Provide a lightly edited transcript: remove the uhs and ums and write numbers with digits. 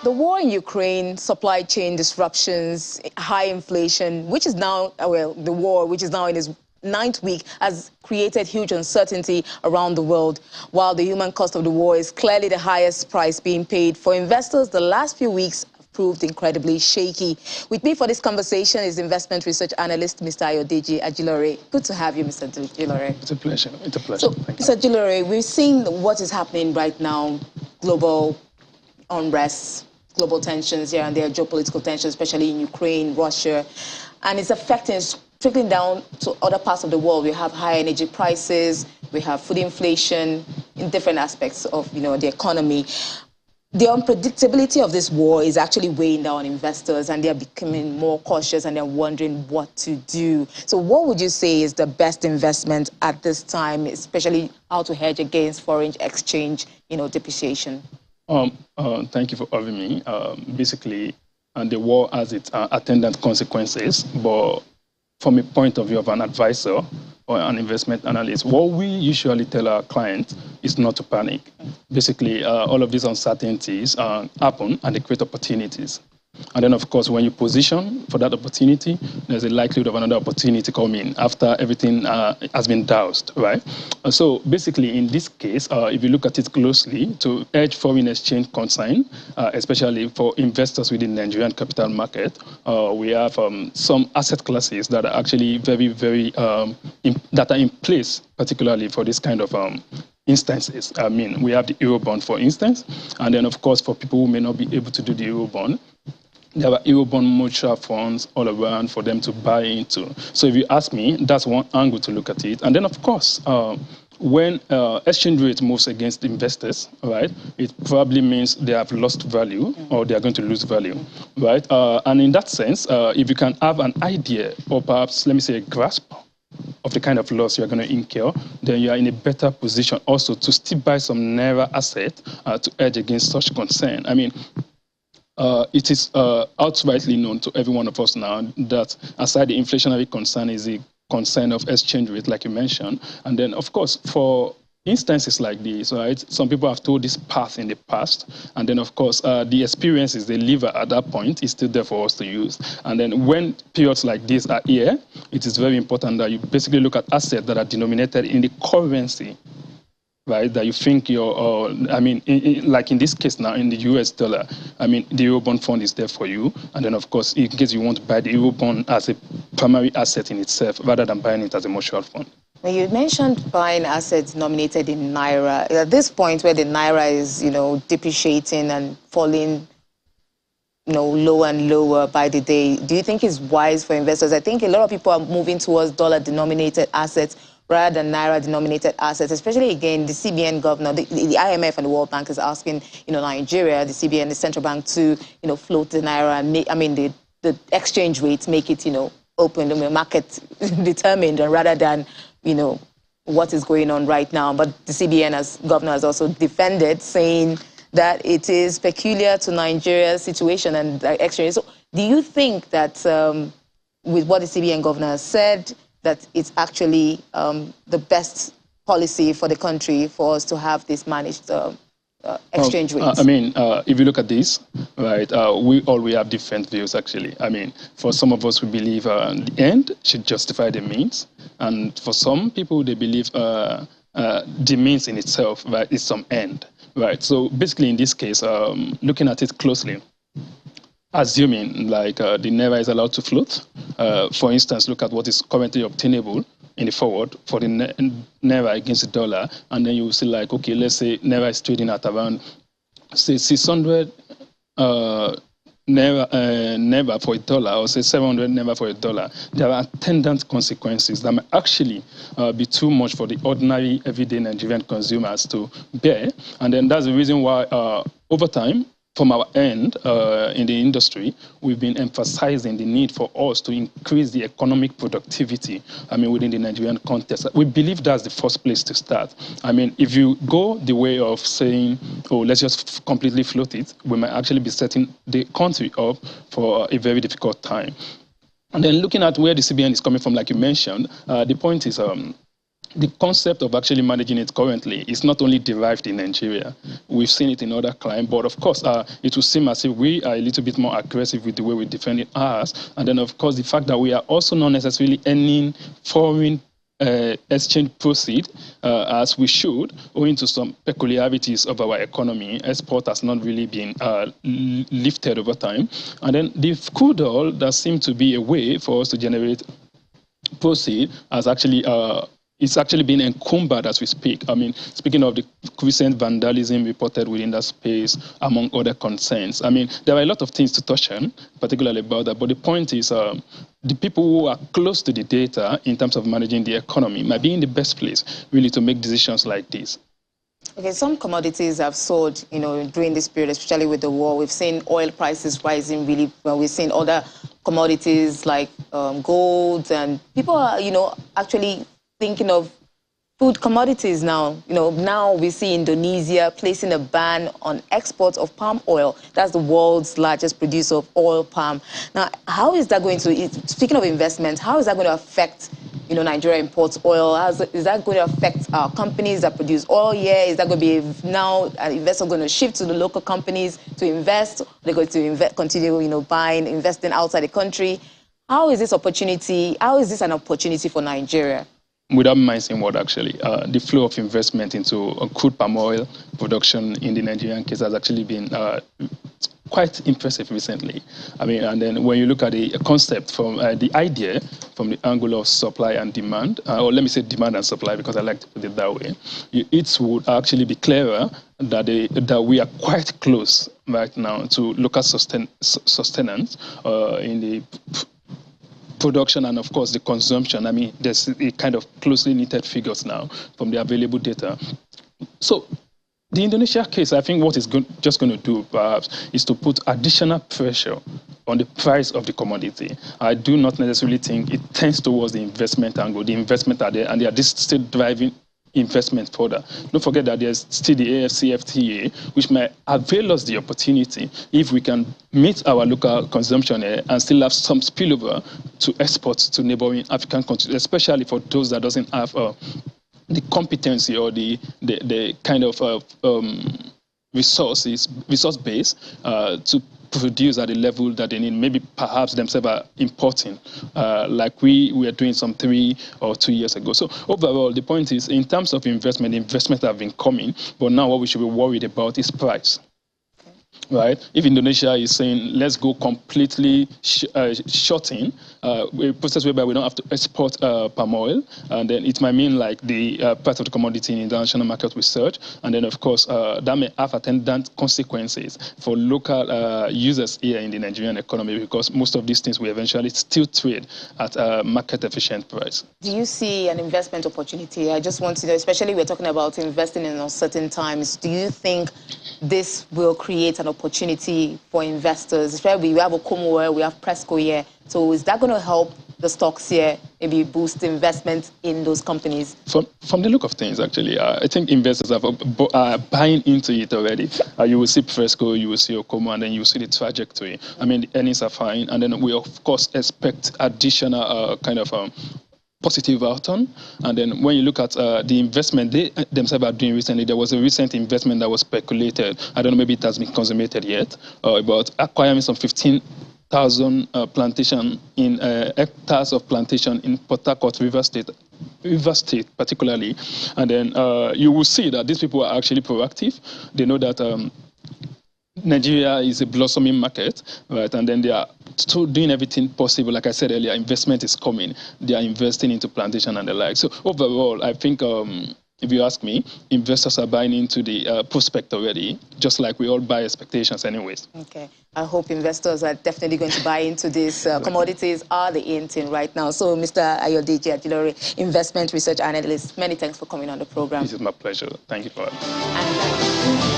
The war in Ukraine, supply chain disruptions, high inflation, which is now, well, the war, which is now in its ninth week, has created huge uncertainty around the world. While the human cost of the war is clearly the highest price being paid for investors, the last few weeks have proved incredibly shaky. With me for this conversation is investment research analyst, Mr. Ayodeji Ajilore. Good to have you, Mr. Ajilore. It's a pleasure. It's a pleasure. So, Mr. Ajilore, we've seen what is happening right now, global unrest, global tensions here and there, geopolitical tensions, especially in Ukraine, Russia, and it's affecting, trickling down to other parts of the world. We have high energy prices, we have food inflation in different aspects of, the economy. The unpredictability of this war is actually weighing down investors, and they're becoming more cautious and they're wondering what to do. So what would you say is the best investment at this time, especially how to hedge against foreign exchange, depreciation? Thank you for having me. Basically, the war has its attendant consequences, but from a point of view of an advisor or an investment analyst, what we usually tell our clients is not to panic. Basically, all of these uncertainties happen and they create opportunities. And then, of course, when you position for that opportunity, there's a likelihood of another opportunity coming after everything has been doused, right? So basically, in this case, if you look at it closely, to hedge foreign exchange concern, especially for investors within the Nigerian capital market, we have some asset classes that are actually very, very, that are in place, particularly for this kind of instances. I mean, we have the Eurobond, for instance, and then, of course, for people who may not be able to do the Eurobond, there are Eurobond mutual funds all around for them to buy into. So if you ask me, that's one angle to look at it. And then, of course, when exchange rate moves against investors, right, it probably means they have lost value or they are going to lose value, right? And in that sense, if you can have an idea or perhaps, let me say, a grasp of the kind of loss you're going to incur, then you are in a better position also to still buy some Naira asset to hedge against such concern. I mean, it is outrightly known to every one of us now that aside the inflationary concern is the concern of exchange rate, like you mentioned. And then, of course, for instances like this, right, some people have told this path in the past. And then, of course, the experiences they live at that point is still there for us to use. And then when periods like this are here, it is very important that you basically look at assets that are denominated in the currency, right, that you think you're, I mean, like in this case now, in the US dollar, I mean, the Eurobond fund is there for you. And then, of course, in case you want to buy the Eurobond as a primary asset in itself, rather than buying it as a mutual fund. Now, you mentioned buying assets nominated in Naira. At this point where the Naira is, depreciating and falling, lower and lower by the day, do you think it's wise for investors? I think a lot of people are moving towards dollar-denominated assets rather than Naira-denominated assets, especially, again, the CBN governor, the IMF and the World Bank is asking, Nigeria, the CBN, the central bank, to, float the Naira and make, I mean, the exchange rates, make it, open, market determined, and rather than, what is going on right now. But the CBN, as governor, has also defended, saying that it is peculiar to Nigeria's situation and exchange. So do you think that with what the CBN governor has said, that it's actually the best policy for the country for us to have this managed exchange rates? I mean, if you look at this, right, we have different views, actually. I mean, for some of us, we believe the end should justify the means. And for some people, they believe the means in itself, right, is some end, right? So basically, in this case, looking at it closely, assuming like the Naira is allowed to float, for instance, look at what is currently obtainable in the forward for the Naira against the dollar, and then you will see like, okay, let's say Naira is trading at around, say, 600 Naira for a dollar, or say 700 Naira for a dollar. There are attendant consequences that may actually be too much for the ordinary, everyday Nigerian consumers to bear. And then that's the reason why, over time, from our end in the industry, we've been emphasizing the need for us to increase the economic productivity, I mean, within the Nigerian context. We believe that's the first place to start. I mean, if you go the way of saying, oh, let's just completely float it, we might actually be setting the country up for a very difficult time. And then looking at where the CBN is coming from, like you mentioned, the point is, the concept of actually managing it currently is not only derived in Nigeria. We've seen it in other clients, but of course, it will seem as if we are a little bit more aggressive with the way we defend it ours. And then, of course, the fact that we are also not necessarily earning foreign exchange proceed as we should, owing to some peculiarities of our economy. Export has not really been lifted over time. And then the crude oil, that seemed to be a way for us to generate proceed, has actually it's actually being encumbered as we speak. I mean, speaking of the recent vandalism reported within that space, among other concerns. I mean, there are a lot of things to touch on, particularly about that. But the point is, the people who are close to the data in terms of managing the economy might be in the best place, really, to make decisions like this. Okay, some commodities have soared, during this period, especially with the war. We've seen oil prices rising really well. We've seen other commodities like gold, and people are, actually thinking of food commodities now. Now we see Indonesia placing a ban on exports of palm oil. That's the world's largest producer of oil palm. Now, how is that going to, speaking of investment, how is that going to affect, Nigeria imports oil? Is that going to affect our companies that produce oil here? Is that going to be now investors going to shift to the local companies to invest? They're going to continue, investing outside the country. How is this an opportunity for Nigeria? Without missing word, actually, the flow of investment into crude palm oil production in the Nigerian case has actually been quite impressive recently. I mean, and then when you look at the concept from the idea from the angle of supply and demand, or let me say demand and supply, because I like to put it that way, it would actually be clearer that we are quite close right now to local sustenance in the production and, of course, the consumption. I mean, there's a kind of closely knitted figures now from the available data. So the Indonesia case, I think what it's just going to do, perhaps, is to put additional pressure on the price of the commodity. I do not necessarily think it tends towards the investment angle. The investment are there, and they are still driving investment further. Don't forget that there's still the AFCFTA, which might avail us the opportunity if we can meet our local consumption and still have some spillover to export to neighboring African countries, especially for those that doesn't have the competency or the kind of resource base to produce at the level that they need. Maybe perhaps themselves are importing, like we were doing some 3 or 2 years ago. So overall, the point is, in terms of investment have been coming, but now what we should be worried about is price. Right? If Indonesia is saying, let's go completely shorting, a process whereby we don't have to export palm oil, and then it might mean like the price of the commodity in the international market will surge, and then of course that may have attendant consequences for local users here in the Nigerian economy, because most of these things will eventually still trade at a market efficient price. Do you see an investment opportunity? I just want to know, especially we're talking about investing in uncertain times, do you think this will create an opportunity for investors? We have Okomo here, we have Presco here. So is that going to help the stocks here, maybe boost investment in those companies? From the look of things, actually, I think investors are buying into it already. You will see Presco, you will see Okomo, and then you will see the trajectory. I mean, the earnings are fine, and then we, of course, expect additional kind of positive outcome. And then when you look at the investment they themselves are doing recently, there was a recent investment that was speculated. I don't know, maybe it has been consummated yet, about acquiring some 15,000 plantation in hectares of plantation in Port Harcourt, River State particularly. And then you will see that these people are actually proactive. They know that Nigeria is a blossoming market, right? And then they are still doing everything possible. Like I said earlier, investment is coming. They are investing into plantation and the like. So overall, I think if you ask me, investors are buying into the prospect already, just like we all buy expectations anyways. Okay. I hope investors are definitely going to buy into these commodities are the in thing right now. So, Mr. Ayodeji Ajilore, investment research analyst, many thanks for coming on the program. This is my pleasure. Thank you for having me.